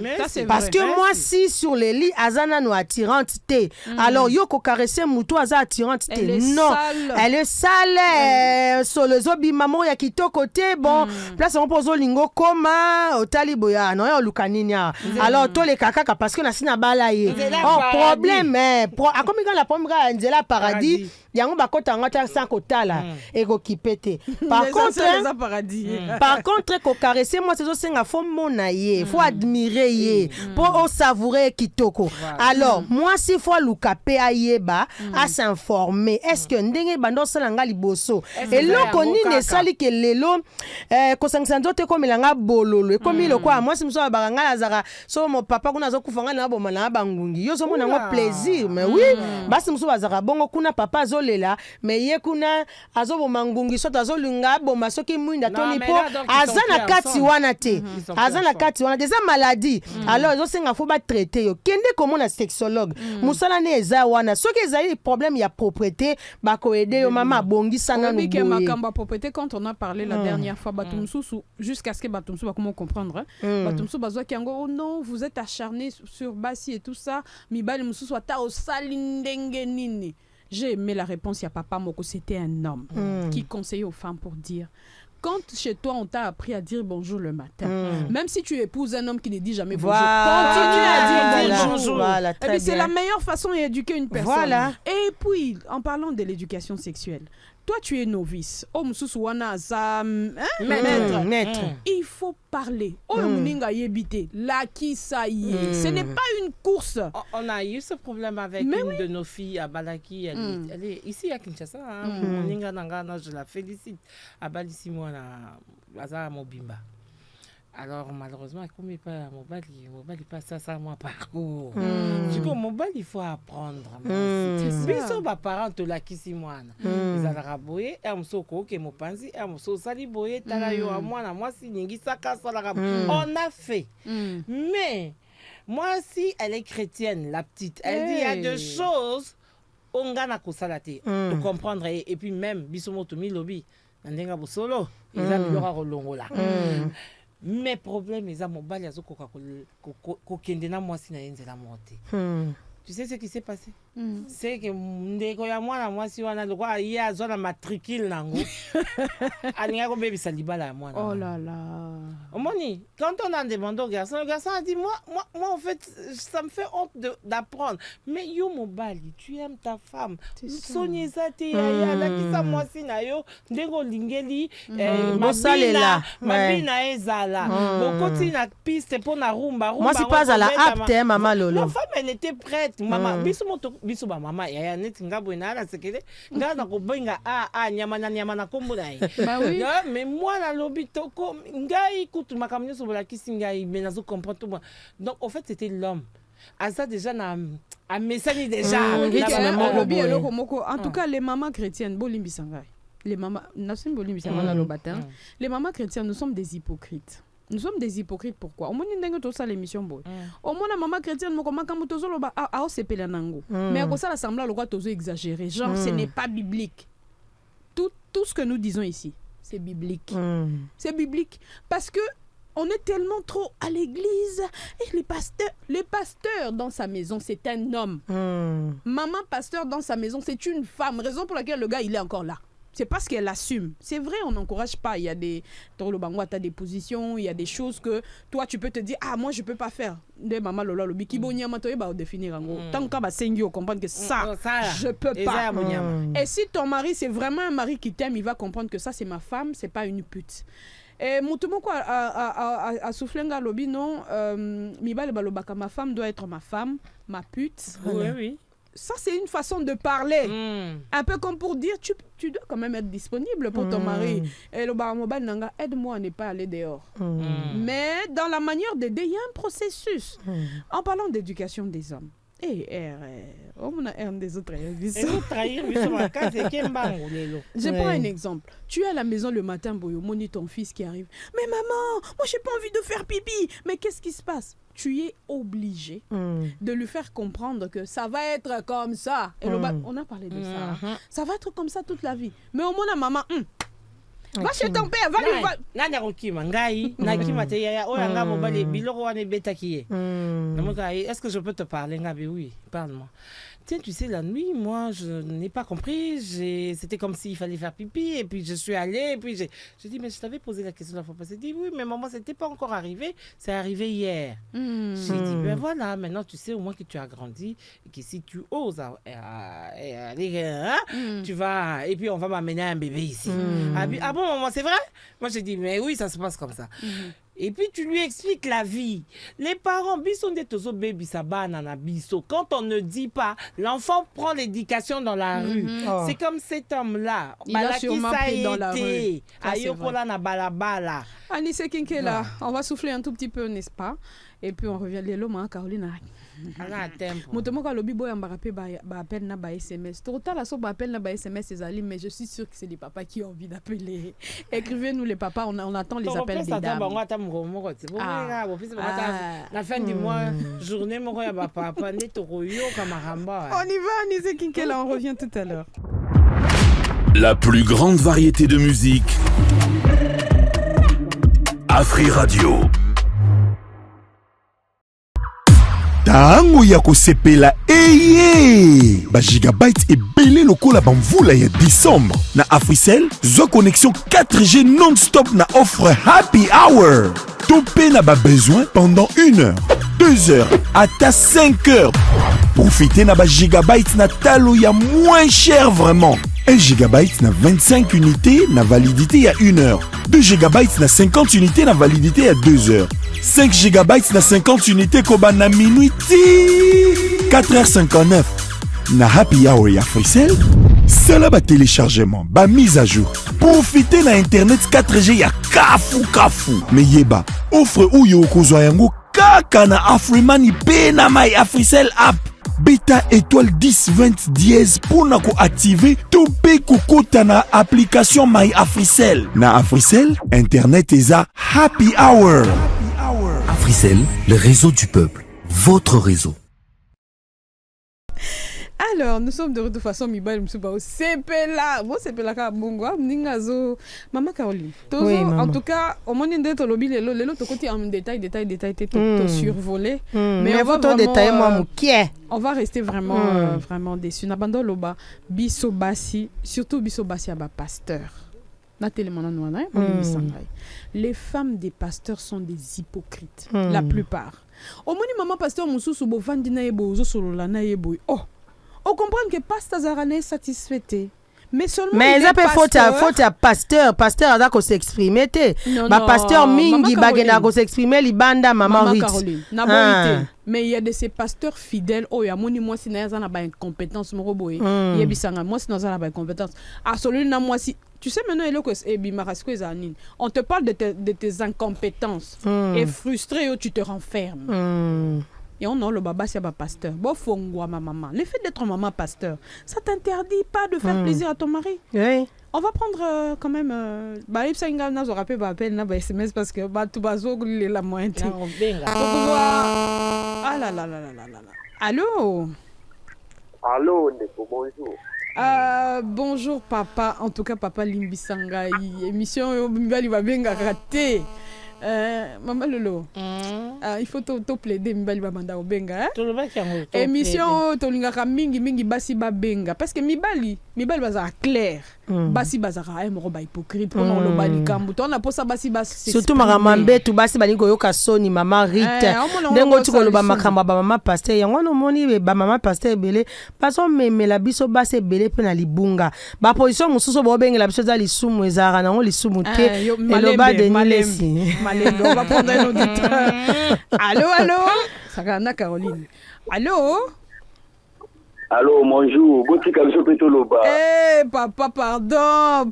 parce que moi si sur les lits azana no attirante te alors yo ko caresser muto aza attirante te non elle est sale sur le zobi maman ya kitoko te bon place on pose lingo koma otali boya non yo lukaninya alors to le kaka parce que na sina bala ye problème akomi quand la pomme ga nzela paradis yango bakota ngata sans kotala eko kipete par contre ko caresser moi c'est senga fo il faut admirer ye pour savourer kitoko. Alors moi si faut lukape ayeba à s'informer est-ce que ndenge bando salanga liboso et loko ni ne sali ke lelo ko sangsanzo te ko melanga bololo comme le quoi moi si mso baganga lazara so mon papa kuna zo kufanga na bo mana bangungi yo so mona ngo plaisir mais oui basi mso bazara bongo kuna papa zolela mais ye kuna azo bo mangungi so tazo lunga bo masoki mwinda toni po azana kati wana te azana kati wana des maladies alors ils ont faut ba traiter yo kende comme na sexologue musala ne eza wana soki ezali problème ya propriété ba ko aider yo mama bongisa na no boye makamba propriété quand on a parlé la dernière fois batumsusu jusqu'à ce que batumsu ba comment comprendre batumsu bazwa kiango oh non vous êtes acharné sur Basi et tout ça mibali mususu ata osali ndenge nini. J'ai aimé la réponse à papa Moko, c'était un homme qui conseillait aux femmes pour dire quand chez toi on t'a appris à dire bonjour le matin, même si tu épouses un homme qui ne dit jamais bonjour, continue à dire bonjour. Et puis c'est la meilleure façon d'éduquer une personne. Et puis en parlant de l'éducation sexuelle, toi tu es novice, maître. Il faut parler. Ce n'est pas une course. On a eu ce problème avec une de nos filles à Balaki. Elle est ici à Kinshasa. Je la félicite. À Balisi, moi, à Mobimba. Alors malheureusement, comme il pas mobile pas ça moi parcours. Du coup mobile il faut apprendre. Biso ba parents to la kisi mwana. Ils ala boye et amsoko ke mopanzi et amso sali boye tala yo mwana moi si ningi saka sala. On a fait. Mais moi si elle est chrétienne la petite, elle dit il y a deux choses on gana ko salate de comprendre et puis même biso motomi lobby ndenga bo solo ils a bilora rolongola. Mais problème est à mon bal yazo kokende na mwasi na yenzela monter. Tu sais ce qui s'est passé? C'est que ndeko ya mwana mwasi wana lokwa ya zo na matricule nango. Alinga ko bébé salibala ya mwana. Oh là là. Omoni, quand on a demandé au garçon, le garçon a dit moi en fait ça me fait honte d'appprendre. Mais yo mobali, tu aimes ta femme. Sonia zate ya la kisa mwasi na yo ndeko lingeli mabina ezala. Bokoti na piste pour na rumba. Moi c'est pas à la apte maman Lolo. La femme elle était prête. Maman biso ba mama ya net ngabo na la sekele ngana ko benga nyama na kombo dai. Bah oui. Mais moi la lobby toko ngai kutu makamnyo so la kisingai mais nazo comprendre tout moi. Donc en fait c'était l'homme. À ça déjà na Ah, mais ça dit déjà. En tout cas, les mamans chrétiennes, les mamans chrétiennes, nous sommes des hypocrites. Nous sommes des hypocrites, pourquoi? Au moins, nous avons l'émission. Au moins, la maman chrétienne, nous mais à ça, l'assemblée, nous exagéré. Genre, ce n'est pas biblique. Tout ce que nous disons ici, c'est biblique. C'est biblique. Parce que on est tellement trop à l'église. Et les pasteurs dans sa maison, c'est un homme. Maman pasteur dans sa maison, c'est une femme. Raison pour laquelle le gars, il est encore là. C'est parce qu'elle assume. C'est vrai, on n'encourage pas. Il y a des... Dans le bango, tu as des positions, il y a des choses que toi, tu peux te dire, ah, moi, je ne peux pas faire. De maman, lola, le bikibonia, on définir en gros. Tant qu'on va s'engueuler, comprendre que ça, je ne peux pas. Et si ton mari, c'est vraiment un mari qui t'aime, il va comprendre que ça, c'est ma femme, ce n'est pas une pute. Et Moutoumoko a soufflé un lobby, non, ma femme doit être ma femme, ma pute. Oui. Ça, c'est une façon de parler. Un peu comme pour dire, tu dois quand même être disponible pour ton mari. Et le baramobal nanga, aide-moi à ne pas aller dehors. Mais dans la manière d'aider, il y a un processus. En parlant d'éducation des hommes. On a un des autres. Je prends un exemple. Tu es à la maison le matin, Boyo, moni ton fils qui arrive. Mais maman, moi j'ai pas envie de faire pipi. Mais qu'est-ce qui se passe? Tu es obligé de lui faire comprendre que ça va être comme ça. Et on a parlé de ça. Ça va être comme ça toute la vie. Mais au moins la maman, va chez ton père, va lui voir. Est-ce que je peux te parler? Oui, parle-moi. Tiens, tu sais, la nuit, moi, je n'ai pas compris. C'était comme s'il fallait faire pipi. Et puis, je suis allée. Et puis, j'ai dit, mais je t'avais posé la question la fois passée. J'ai dit, oui, mais maman, c'était pas encore arrivé. C'est arrivé hier. J'ai dit, ben voilà, maintenant, tu sais au moins que tu as grandi. Et que si tu oses aller, tu vas... Et puis, on va m'amener un bébé ici. Ah bon, maman, c'est vrai? Moi, j'ai dit, mais oui, ça se passe comme ça. Et puis tu lui expliques la vie. Les parents, biso de tozo baby sabana na biso. Quand on ne dit pas, l'enfant prend l'éducation dans la rue. C'est comme cet homme-là. Il a sûrement pris dans la rue. Ayokola na balabala. Anisse Kinkela, on va souffler un tout petit peu, n'est-ce pas? Et puis on revient les lois, Caroline. Motomoka lobi boy ambarape ba appel na ba SMS. Total la so ba appel na ba SMS ces amis, mais je suis sûre que c'est les papas qui ont envie d'appeler. Écrivez-nous les papas, on attend les appels des dames. La fin du mois, journée mon ya ba papa ne toroyo kamaramba. On y va, Anise Kinkela, on revient tout à l'heure. La plus grande variété de musique. Afri Radio. Tango ya kosepela ba gigabyte ebele lokola bamvula ya décembre. Na Africell, zo connexion 4G non-stop na offre Happy Hour. Topé na ba besoin pendant 1 heure, 2 heures, ata 5 heures. Profitez na ba gigabyte na talo ya moins cher vraiment. 1 gigabyte na 25 unités na validité ya 1 heure. 2 gigabytes na 50 unités na validité ya 2 heures. 5 gigabytes na 50 unités koba na minuit 4h59. Na Happy Hour ya Africell, sala ba téléchargement, ba mise à jour. Profitez na internet 4G ya kafu. Me yeba, offre uyo kozwa yango kaka na Afriman pe na My Africell app. Beta étoile 10 20 dièse pour na ko activer to pe kokota na application My Africell. Na Africell, internet eza Happy Hour. Africell, le réseau du peuple, votre réseau. Alors, nous sommes de toute façon, Mibal Msoubao, c'est là. Bon, c'est là, Kabungwa, Ningazo, Maman Caroline. Oui, en tout cas, au moment de lobby, les autres côtés en détail, survolé. Mais on va détailler, moi, on va rester vraiment, vraiment déçus. Nabando Loba, Bissobasi, surtout Bissobasi à pasteur. Les femmes des pasteurs sont des hypocrites, la plupart. Au moins, maman pasteur Moussou Soubo Vandina Ebo, Zosolana Naebo. Oh! On comprend que pasteur Zarane est satisfait. Mais seulement mais ça peut faut à pasteur a qu'on s'exprimer pasteur mingi bagena qu'on s'exprimer libanda maman Caroline mais il y a de ces pasteurs fidèles moni moi si na ba incompétence mo boy yebisanga moi si na ba incompétence absolument moi si tu sais maintenant on te parle de tes incompétences et frustré tu te renfermes. et on a le baba c'est pasteur. Bon fongwa ma maman. Le fait d'être maman pasteur, ça t'interdit pas de faire plaisir à ton mari. Oui. On va prendre quand même bah il s'engage na rappel ba appel na ba SMS parce que ba tout bazo la moitié. Ah là là là là là là. Allô? Allô, Ndeko, bonjour. Bonjour papa, en tout cas papa Limbisanga, émission Mbali va bien raté. Maman Lolo, il faut te plaider Mbali va manda obenga. Émission tolingaka mingi basi ba benga parce que Mibali baza clair. Basi bazara ay moko ba hypocrite pour non lo bali kambu. On a posa basi surtout maramambe tu basi bali ko yoka soni mama Rita. Ndengo tiko lo ba makamba ba mama pasteur yango no moni ba mama pasteur belé paso memela biso basi belé pe na libunga. Ba position mususu bo bengela biso za lisumu ezara nango lisumu te. Eloba de nilesi. Malembe, on va prendre un auditeur. Allô? Sarana Caroline. Allô? Allô, bonjour. Papa, pardon.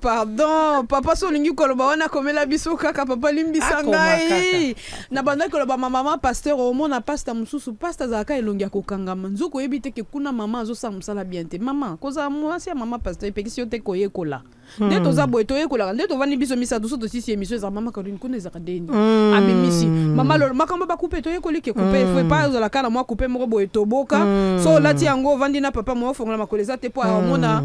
Papa solingi koloba wana komela biso kaka papa Limbisangai. Na banda koloba maman pasteur au monde na pasta mususu pasta zaka elongia kokangama. Nzuko yebite ke kuna mama azosa musala bien te. Maman, koza mwasi ya mama pasteur epekisi te koyekola. Nde toza boye toyekola nde tovani biso misa duso to sisi émission za mama Caroline kuna ezaka deni. Amemisi. Mama lo makambo ba couper toyekoli ke couper faut pas za la kana moi couper moko boye toboka. So lati yango vandi na papa moi fongola makoleza te po amona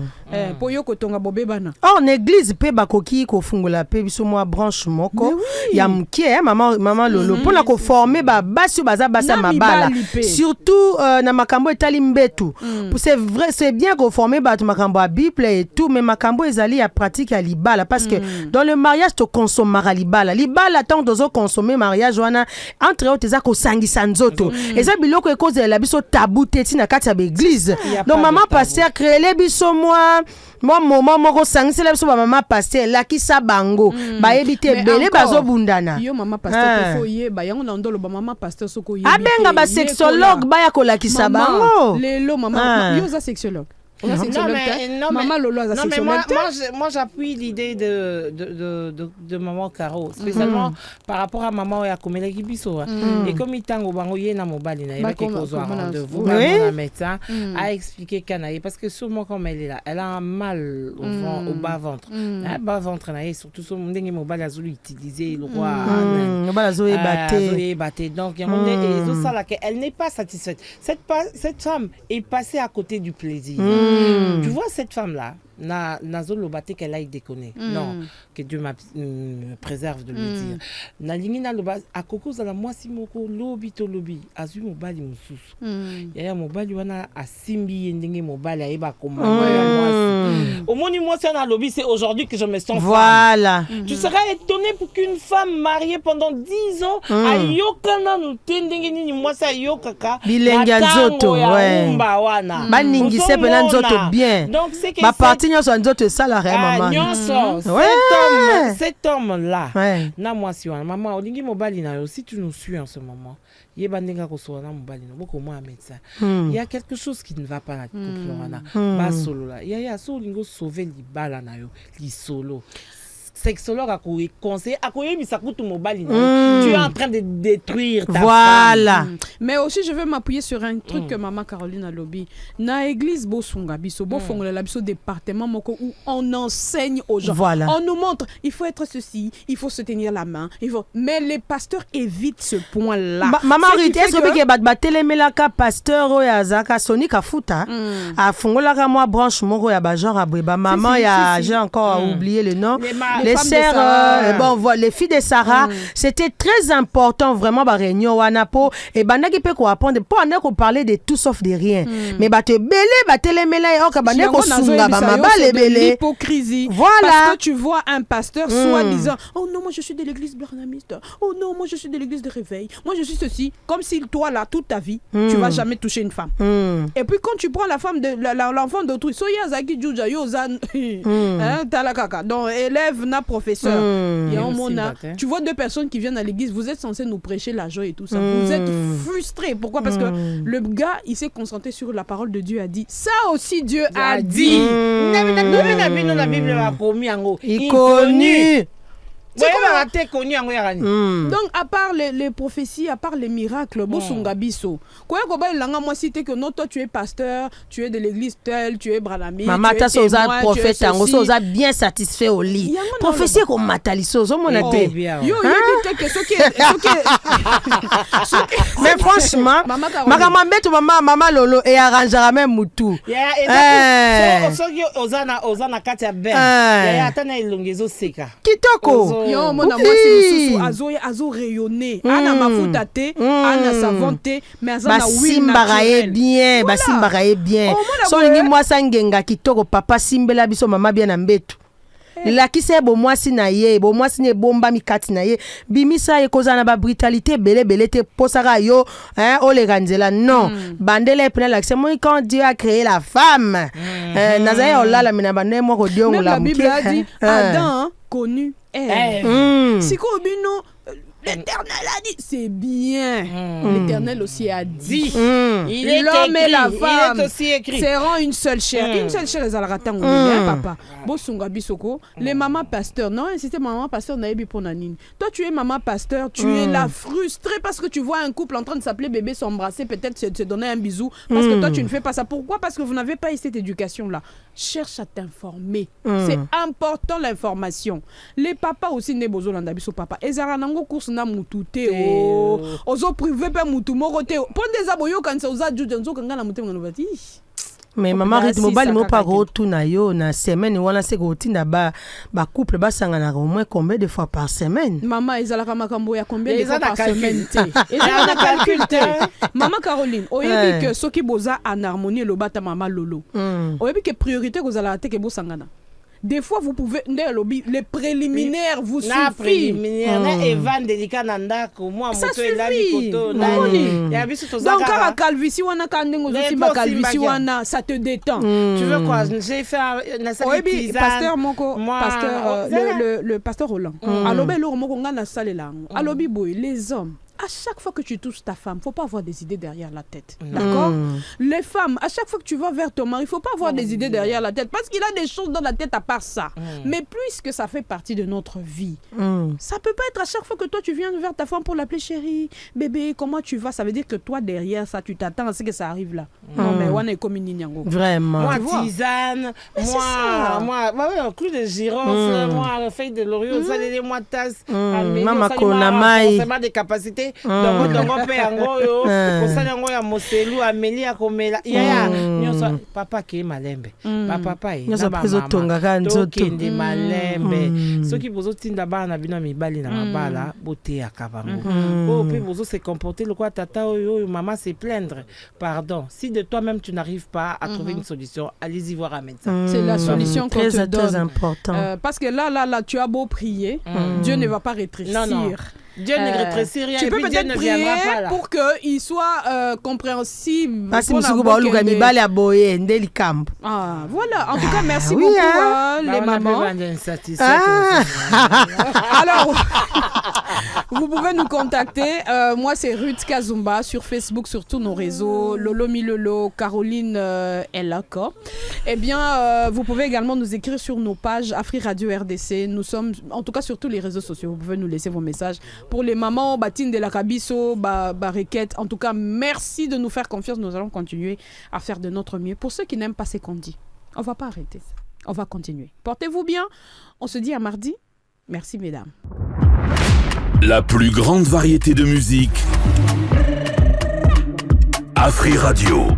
po yo kotonga bobebana. En église pe bakoki ko fungola pe biso moi branche moko ya mkie mama Lolo pour la ko former ba basi baza basa mabala surtout na makambo etali mbetu. C'est vrai c'est bien ko former ba makambo a Bible et tout mais makambo ezali à pratique à libala parce que dans le mariage tu consommes libala tant dozo consommer mariage wana entre autres za ko sangisa nzoto et ça biloko e cause la biso tabou teti na kati ya église. Donc maman pasteur créer les biso moi maman moko sangisela biso ba maman pasteur la ki sa bango ba ebite belé bazo bundana yo maman pasteur faut yeba yango na ndolo ba maman pasteur soko yeba abenga ba sexologue ba ya kola ki sa bango lelo maman yo za sexologue. Maman Lolo a moi j'appuie l'idée de maman Caro spécialement par rapport à maman ya komela kibiso et comme itango bango yena mobali na yeba ke kozo rendez-vous un médecin a expliqué kanaye parce que sûrement comme elle est là elle a un mal au bas ventre bas ventre na surtout so ndenge mobali azulu utiliser le roi mobali azoe batté donc elle n'est pas satisfaite cette femme est passée à côté du plaisir. Tu vois cette femme-là, Nazolo Baté qu'elle aille déconner. Non, que Dieu me préserve de le dire. Na lingina loba a koko za la mwasi moko lobi to lobi azu mobali mususu. Ya mobali wana asimbi ndenge mobali ayeba koma mwasi. Au moni mwasi na lobi c'est aujourd'hui que je me sens voilà. Femme. Tu seras étonné pour qu'une femme mariée pendant 10 ans ayokana no tendenge nini mwasi ayokaka. Bilenga nzoto ouais. Baningi sepela nzoto bien. Donc c'est que cet homme-là, na moi si maman olingi mobali na si tu nous suis en ce moment, yebandenga ko so na mobali no boko mo médecin. Il y a quelque chose qui ne va pas na couple wana. Ba solo là. Ya so lingo sauver libala na yo, li solo. Sexologue a conseillé à quoi tu es en train de détruire ta femme. Mais aussi je veux m'appuyer sur un truc que maman Caroline a lobby. Na église bosunga biso bo fongola la biso département moko où on enseigne aux gens. Voilà. On nous montre il faut être ceci, il faut se tenir la main, mais les pasteurs évitent ce point-là. Maman Rita est-ce que ba telemelaka pasteur o ya zaka sonika futa a fongola ka moi branche moko ya ba genre abeba maman ya j'ai encore oublié le nom. Les sœurs, les filles de Sarah, c'était très important vraiment ba réunion wanapo et bandaki pe ko apprendre pour on ko parler de tout sauf de rien. Mais ba te belé ba telemela o ka bande ko sunga ba mabale belé. L'hypocrisie. Voilà. Parce que tu vois un pasteur soi-disant "Oh non, moi je suis de l'église bernamiste. Oh non, moi je suis de l'église de réveil. Moi je suis ceci." Comme si toi là toute ta vie, tu vas jamais toucher une femme. Et puis quand tu prends la femme de l'enfant d'autrui, soya zaki juja yo zan talakaka. Donc élève na professeur. Tu vois deux personnes qui viennent à l'église, vous êtes censés nous prêcher la joie et tout ça. Vous êtes frustrés. Pourquoi? Parce que le gars, il s'est concentré sur la parole de Dieu, a dit. Ça aussi, Dieu a dit. La Bible a promis en il connu. Donc, à part les prophéties, à part les miracles, Bosunga Biso. Quoi moi cité que non, toi tu es pasteur, tu es de l'église telle, tu es branami. Maman, tu es prophète, tu es bien satisfait au lit. Prophétie comme Mataliso, mon athée. Mais franchement, maman Lolo et arrangera même Moutou. Kitoko. Yo mona mwasi mususu azo rayonner ana mafuta te ana savon te mais azana win naturel bien basimbaraye bien so lingi mwasa ngenga kitoko papa simbela biso mama bien na mbetu lakise bo mwasi na ye bo mwasi ne bomba mikati na ye bimisa ye kozana ba brutalité belé te posaka yo oleganzela non bandele pena lakise moi quand Dieu a créé la femme nazaye olala mina bande mo ko diongo la Bible a dit Adam connu Ève. Si Kobino, l'Éternel a dit, c'est bien. L'Éternel aussi a dit. L'homme et la femme seront une seule chair. Une seule chair, les alaratan ou papa. Bosunga bisoko. Les mamans pasteurs, non, c'était maman pasteur naïbi pour nanine. Toi, tu es maman pasteur, tu es là frustrée parce que tu vois un couple en train de s'appeler bébé, s'embrasser, peut-être se donner un bisou, parce que toi, tu ne fais pas ça. Pourquoi? Parce que vous n'avez pas eu cette éducation-là. Cherche à t'informer. C'est important l'information. Les papas aussi ne besoin d'ambition papa. Ezara nango course na mutute o. Ozo privé pe mutu morote. Pondeza boyo kan sa uza juju nzo kanga na mutu ngano. Mais maman rythme mobile mo pas retour na yo na semaine wala se ko tinda ba couple ba sangana au moins combien de fois par semaine? Maman ezalaka makambo ya combien de fois par semaine te? Ezalaka calcul te. Maman Caroline, oyebi que soki boza en harmonie le bata maman Lolo. Oyebi que priorité ko zala te ke bo sangana. Des fois, vous pouvez. Les préliminaires vous suffisent. Les préliminaires, ça suffit. Donc, quand la calvitie, ça te détend. Tu veux quoi? J'ai fait un pasteur Moko, le pasteur Roland. Les hommes. À chaque fois que tu touches ta femme, faut pas avoir des idées derrière la tête. D'accord? Les femmes, à chaque fois que tu vas vers ton mari, faut pas avoir des idées derrière la tête parce qu'il a des choses dans la tête à part ça. Mais puisque ça fait partie de notre vie, ça peut pas être à chaque fois que toi tu viens vers ta femme pour l'appeler chérie, bébé, comment tu vas? Ça veut dire que toi derrière ça, tu t'attends à ce que ça arrive là. Non mais on est comme une niango. Vraiment. Moi tisane, moi clou de girofle, moi feuille de laurier, ça les moi tasse, maman konamai, c'est pas des capacités. Donc pe yango yo kosala yango ya moselu amelia komela yaya nyoso papa ke malembe papa e nyoso prezo tonga ka nzoto kende malembe soki bozo tinda bana bina mibali na mabala bote ya kabango oh pe bozo se comporter le quoi tata oyo maman se plaindre pardon si de toi-même tu n'arrives pas à trouver une solution allez-y voir un médecin c'est la solution qu'on te donne très important parce que là tu as beau prier Dieu ne va pas rétrécir. Non. Dieu ne rétrécit rien. Tu peux peut-être prier pour qu'il soit compréhensible. Voilà. En tout cas, merci beaucoup les mamans. Alors, vous pouvez nous contacter. Moi, c'est Ruth Kazumba sur Facebook, sur tous nos réseaux. Lolo Milolo, Caroline Elako. Eh bien, vous pouvez également nous écrire sur nos pages Afri Radio RDC. Nous sommes, en tout cas, sur tous les réseaux sociaux. Vous pouvez nous laisser vos messages. Pour les mamans, Batine de la Kabiso, Requête. En tout cas, merci de nous faire confiance. Nous allons continuer à faire de notre mieux. Pour ceux qui n'aiment pas ce qu'on dit, on ne va pas arrêter. On va continuer. Portez-vous bien. On se dit à mardi. Merci, mesdames. La plus grande variété de musique. Afri Radio.